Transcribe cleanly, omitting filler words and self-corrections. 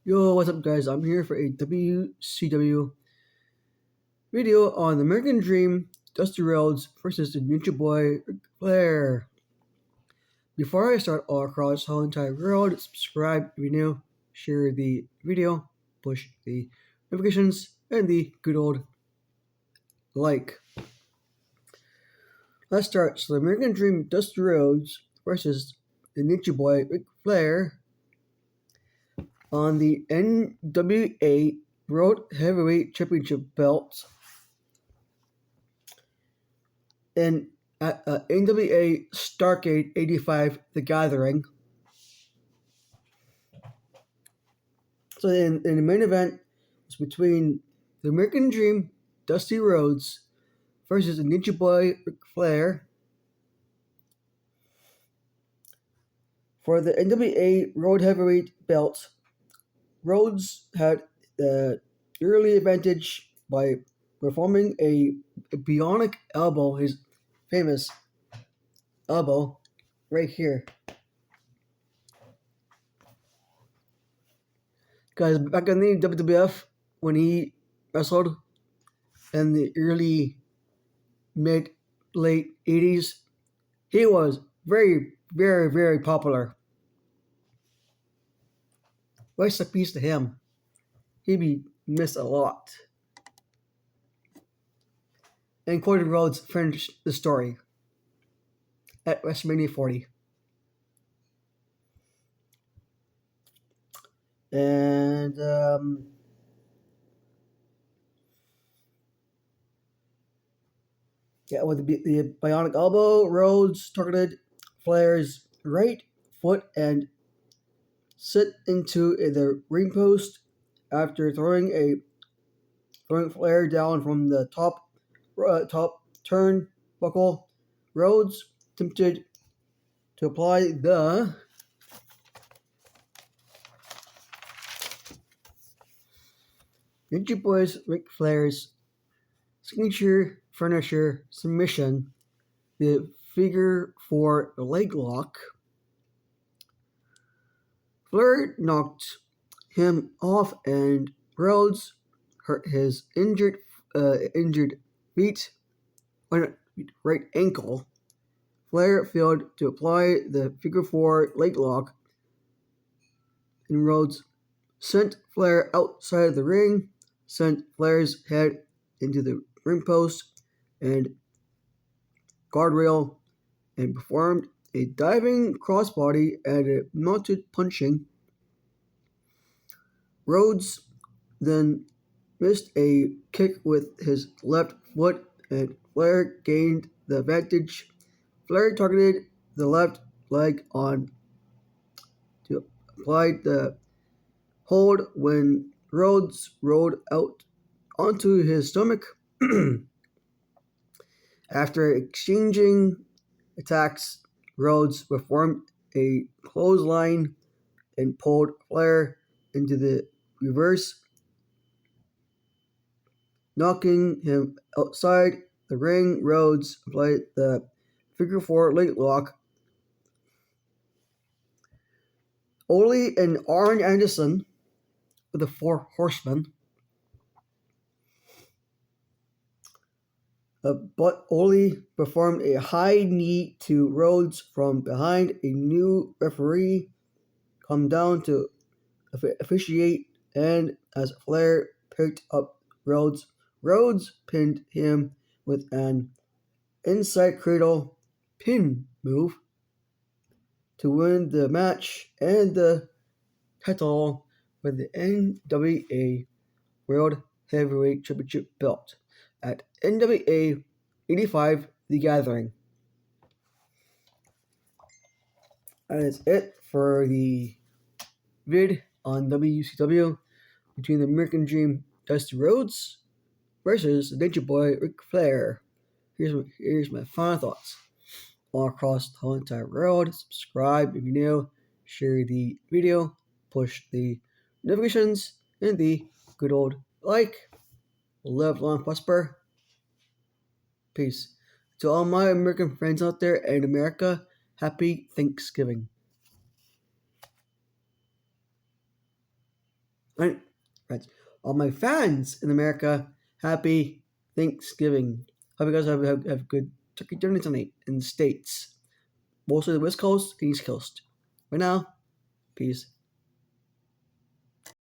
Yo, what's up, guys? I'm here for a WCW video on the American Dream, Dusty Rhodes versus the Ninja Boy Ric Flair. Before I start all across the whole entire world, subscribe if you're new, share the video, push the notifications, and the good old like. Let's start. So, the American Dream, Dusty Rhodes versus the Ninja Boy Ric Flair on the NWA World Heavyweight Championship belt. And at NWA Starcade 85 The Gathering. So in the main event, it's between the American Dream, Dusty Rhodes, versus the Ninja Boy Ric Flair for the NWA World Heavyweight belt. Rhodes had the early advantage by performing a bionic elbow, his famous elbow, right here. Guys, back in the WWF, when he wrestled in the early, late 80s, he was very, very, very popular. Rest in peace to him. He'd be missed a lot. And Cody Rhodes finished the story at WrestleMania 40. And with the bionic elbow, Rhodes targeted Flair's right foot and sit into the ring post after throwing Flair down from the top turnbuckle. Rhodes attempted to apply the Ninja Boy's Ric Flair's signature finisher submission, the figure four leg lock. Flair knocked him off, and Rhodes hurt his injured feet on right ankle. Flair failed to apply the figure four leg lock, and Rhodes sent Flair outside of the ring, sent Flair's head into the ring post and guardrail, and performed a diving crossbody and a mounted punching. Rhodes then missed a kick with his left foot, and Flair gained the advantage. Flair targeted the left leg on to apply the hold when Rhodes rolled out onto his stomach. After exchanging attacks, Rhodes performed a clothesline and pulled Flair into the reverse, knocking him outside the ring. Rhodes applied the figure four leg lock. Ole and Arn Anderson with the Four Horsemen. But Ole performed a high knee to Rhodes from behind. A new referee come down to officiate, and as Flair picked up Rhodes, Rhodes pinned him with an inside cradle pin move to win the match and the title for the NWA World Heavyweight Championship belt at NWA 85 The Gathering. That is it for the vid on WCW between the American Dream Dusty Rhodes versus the Ninja Boy Ric Flair. Here's my final thoughts. All across the whole entire world, subscribe if you're new, share the video, push the notifications, and the good old like. Live long, prosper. Peace. To all my American friends out there in America, happy Thanksgiving. Right, right. All my fans in America, happy Thanksgiving. Hope you guys have good turkey dinner tonight in the States. Mostly the West Coast and East Coast. Right now, peace.